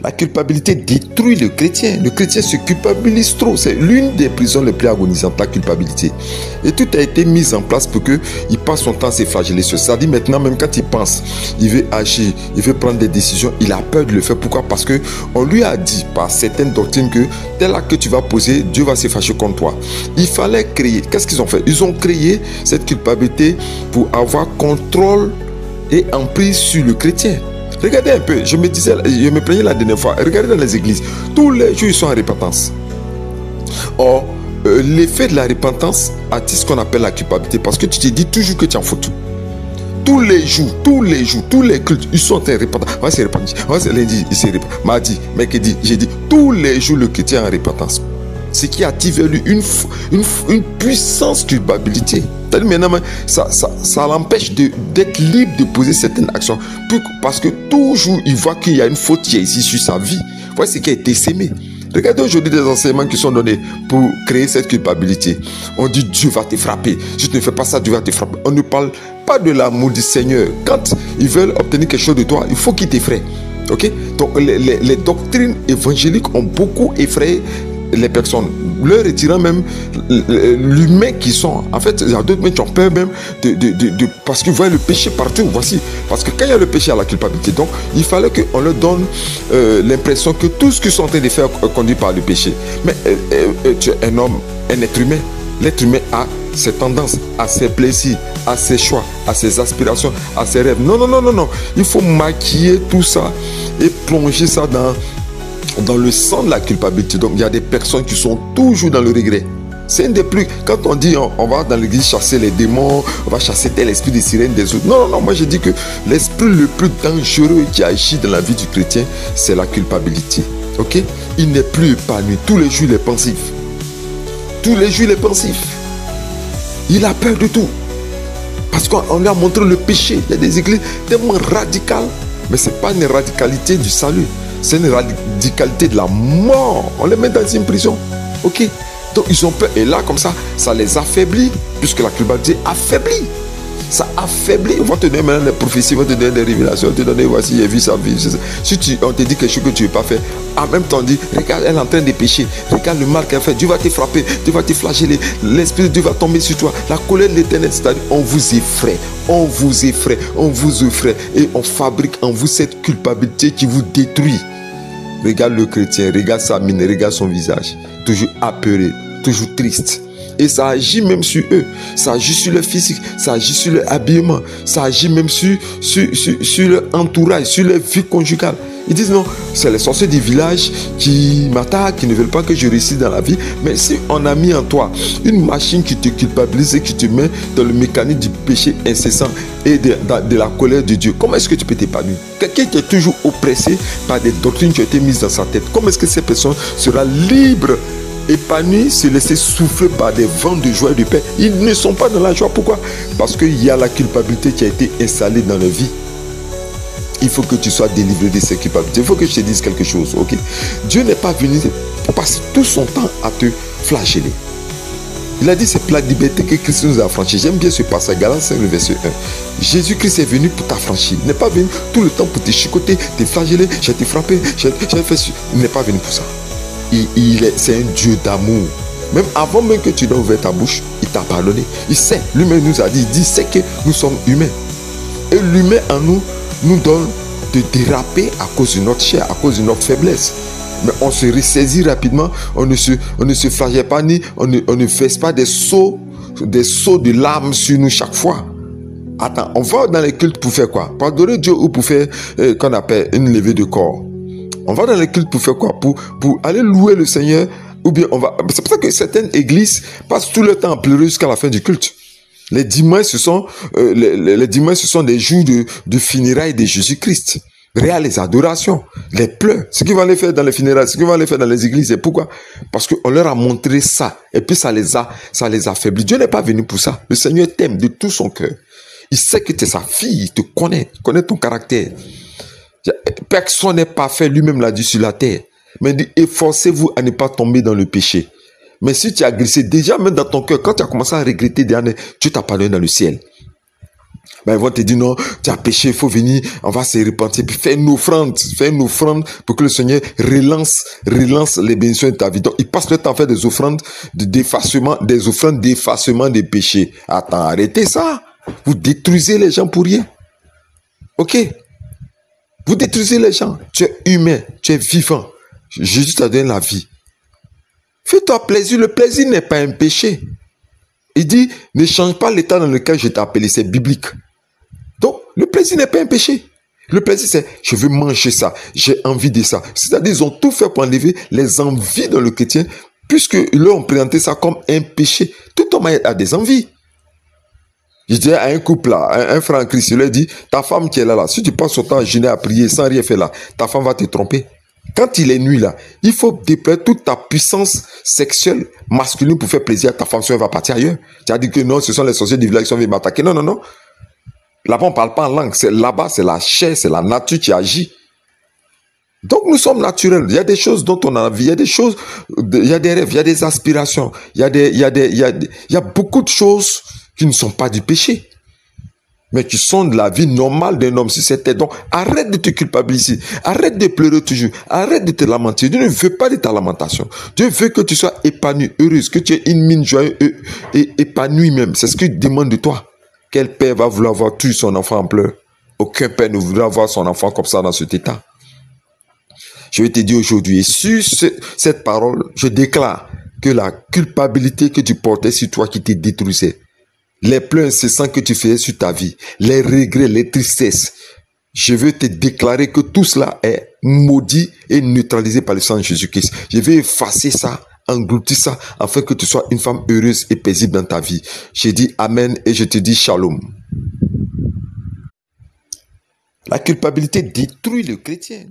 La culpabilité détruit le chrétien. Le chrétien se culpabilise trop. C'est l'une des prisons les plus agonisantes, la culpabilité. Et tout a été mis en place pour qu'il passe son temps à se flageller. Ça dit maintenant, même quand il pense, il veut agir, il veut prendre des décisions, il a peur de le faire. Pourquoi? Parce qu'on lui a dit par certaines doctrines que tel acte que tu vas poser, Dieu va se fâcher contre toi. Il fallait créer. Qu'est-ce qu'ils ont fait? Ils ont créé cette culpabilité pour avoir contrôle et emprise sur le chrétien. Regardez un peu, je me plaignais la dernière fois, regardez dans les églises, tous les jours ils sont en repentance. Or, l'effet de la repentance attire ce qu'on appelle la culpabilité, parce que tu te dis toujours que tu en foutu. Tous les jours, tous les cultes, ils sont en repentance. On va se repentir, on va se lundi, il se repent. Mardi, mercredi, jeudi, tous les jours le chrétien est en repentance. Ce qui attire vers lui une puissance culpabilité. Maintenant, ça l'empêche d'être libre de poser certaines actions. Parce que toujours, il voit qu'il y a une faute qui est ici sur sa vie. Voilà ce qui a été sémé. Regardez aujourd'hui des enseignements qui sont donnés pour créer cette culpabilité. On dit Dieu va te frapper. Si tu ne fais pas ça, Dieu va te frapper. On ne parle pas de l'amour du Seigneur. Quand ils veulent obtenir quelque chose de toi, il faut qu'ils t'effraient. Ok? Donc les doctrines évangéliques ont beaucoup effrayé les personnes, leur retirant même l'humain qu'ils sont. En fait, il y a d'autres qui ont peur même parce qu'ils voient le péché partout. Voici, parce que quand il y a le péché, il y a la culpabilité. Donc, il fallait qu'on leur donne l'impression que tout ce qu'ils sont en train de faire est conduit par le péché. Mais tu es un homme, un être humain. L'être humain a ses tendances, a ses plaisirs, a ses choix, a ses aspirations, a ses rêves. Non. Il faut maquiller tout ça et plonger ça dans le sang de la culpabilité. Donc il y a des personnes qui sont toujours dans le regret. C'est un des plus... Quand on dit on va dans l'église chasser les démons, on va chasser tel esprit de sirène des autres. Non, moi je dis que l'esprit le plus dangereux qui agit dans la vie du chrétien, c'est la culpabilité. Ok? Il n'est plus épanoui. Tous les jours il est pensif. Tous les jours il est pensif. Il a peur de tout. Parce qu'on lui a montré le péché. Il y a des églises tellement radicales. Mais ce n'est pas une radicalité du salut. C'est une radicalité de la mort. On les met dans une prison. Ok? Donc ils ont peur. Et là, comme ça les affaiblit. Puisque la culpabilité affaiblit. Ça affaiblit. On va te donner maintenant des prophéties, on va te donner des révélations, on va te donner, voici, j'ai vu ça. Si on te dit quelque chose que tu ne veux pas faire, en même temps, on dit, regarde, elle est en train de pécher. Regarde le mal qu'elle fait. Dieu va te frapper, Dieu va te flageller. L'Esprit de Dieu va tomber sur toi. La colère de l'Éternel, c'est-à-dire, on vous effraie. On vous effraie. On vous effraie. Et on fabrique en vous cette culpabilité qui vous détruit. Regarde le chrétien, regarde sa mine, regarde son visage. Toujours apeuré, toujours triste. Et ça agit même sur eux. Ça agit sur le physique, ça agit sur le habillement, ça agit même sur leur entourage, sur leur vie conjugale. Ils disent non, c'est les sorciers du village qui m'attaquent, qui ne veulent pas que je réussisse dans la vie. Mais si on a mis en toi une machine qui te culpabilise et qui te met dans le mécanisme du péché incessant et de la colère de Dieu, comment est-ce que tu peux t'épanouir? Quelqu'un qui est toujours oppressé par des doctrines qui ont été mises dans sa tête, comment est-ce que cette personne sera libre, épanouie, se laisser souffler par des vents de joie et de paix? Ils ne sont pas dans la joie. Pourquoi? Parce qu'il y a la culpabilité qui a été installée dans leur vie. Il faut que tu sois délivré de ces culpabilités. Il faut que je te dise quelque chose, ok? Dieu n'est pas venu pour passer tout son temps à te flageller. Il a dit c'est la liberté que Christ nous a affranchis. J'aime bien ce passage, Galates 5, verset 1. Jésus-Christ est venu pour t'affranchir. Il n'est pas venu tout le temps pour te chicoter, te flageller, j'ai été frappé, j'ai fait ça. Il n'est pas venu pour ça. C'est un Dieu d'amour. Même avant même que tu n'aies ouvert ta bouche, il t'a pardonné. Il sait, lui-même nous a dit, il sait que nous sommes humains. Et l'humain en nous donne de déraper à cause de notre chair, à cause de notre faiblesse. Mais on se ressaisit rapidement, on ne se flagelle pas, ni on ne fait pas des sauts de larmes sur nous chaque fois. Attends, on va dans les cultes pour faire quoi? Pour adorer Dieu ou pour faire qu'on appelle une levée de corps? On va dans les cultes pour faire quoi? Pour aller louer le Seigneur, ou bien on va... C'est pour ça que certaines églises passent tout le temps à pleurer jusqu'à la fin du culte. Les dimanches, ce sont des jours de funérailles de Jésus-Christ. Les adorations, les pleurs. Ce qu'ils vont aller faire dans les funérailles, ce qu'ils vont aller faire dans les églises. Et pourquoi? Parce qu'on leur a montré ça. Et puis ça les a affaiblis. Dieu n'est pas venu pour ça. Le Seigneur t'aime de tout son cœur. Il sait que tu es sa fille. Il te connaît. Il connaît ton caractère. Personne n'est parfait. Lui-même l'a dit sur la terre. Mais il dit, efforcez-vous à ne pas tomber dans le péché. Mais si tu as glissé, déjà même dans ton cœur, quand tu as commencé à regretter, Dieu t'a pardonné dans le ciel. Ben, ils vont te dire non, tu as péché, il faut venir, on va se repentir, puis fais une offrande pour que le Seigneur relance les bénédictions de ta vie. Donc, ils passent le temps à faire des offrandes d'effacement des péchés. Attends, arrêtez ça. Vous détruisez les gens pour rien. Ok? Vous détruisez les gens. Tu es humain, tu es vivant. Jésus t'a donné la vie. Fais-toi plaisir. Le plaisir n'est pas un péché. Il dit, ne change pas l'état dans lequel je t'ai appelé. C'est biblique. Donc, le plaisir n'est pas un péché. Le plaisir, c'est, je veux manger ça. J'ai envie de ça. C'est-à-dire, ils ont tout fait pour enlever les envies dans le chrétien, puisqu'ils leur ont présenté ça comme un péché. Tout homme a des envies. Je disais à un couple là, un frère en Christ, il lui a dit, ta femme qui est là, si tu passes ton temps à jeûner, à prier, sans rien faire là, ta femme va te tromper. Quand il est nuit là, il faut déployer toute ta puissance sexuelle masculine pour faire plaisir à ta femme, sinon elle va partir ailleurs. Tu as dit que non, ce sont les sorciers du village qui sont venus m'attaquer. Non, non, non. Là-bas, on ne parle pas en langue. Là-bas, c'est la chair, c'est la nature qui agit. Donc, nous sommes naturels. Il y a des choses dont on a envie. Il y a des choses, il y a des rêves, il y a des aspirations. Il y a beaucoup de choses qui ne sont pas du péché, mais qui sont de la vie normale d'un homme si c'était. Donc, arrête de te culpabiliser. Arrête de pleurer toujours. Arrête de te lamenter. Dieu ne veut pas de ta lamentation. Dieu veut que tu sois épanoui, heureuse, que tu aies une mine joyeuse et épanouie même. C'est ce qu'il demande de toi. Quel père va vouloir voir tuer son enfant en pleurs? Aucun père ne voudra voir son enfant comme ça dans cet état. Je vais te dire aujourd'hui, et sur cette parole, je déclare que la culpabilité que tu portais sur toi qui te détruisait, les pleurs incessants que tu faisais sur ta vie, les regrets, les tristesses, je veux te déclarer que tout cela est maudit et neutralisé par le sang de Jésus-Christ. Je vais effacer ça, engloutir ça, afin que tu sois une femme heureuse et paisible dans ta vie. Je dis Amen et je te dis Shalom. La culpabilité détruit le chrétien.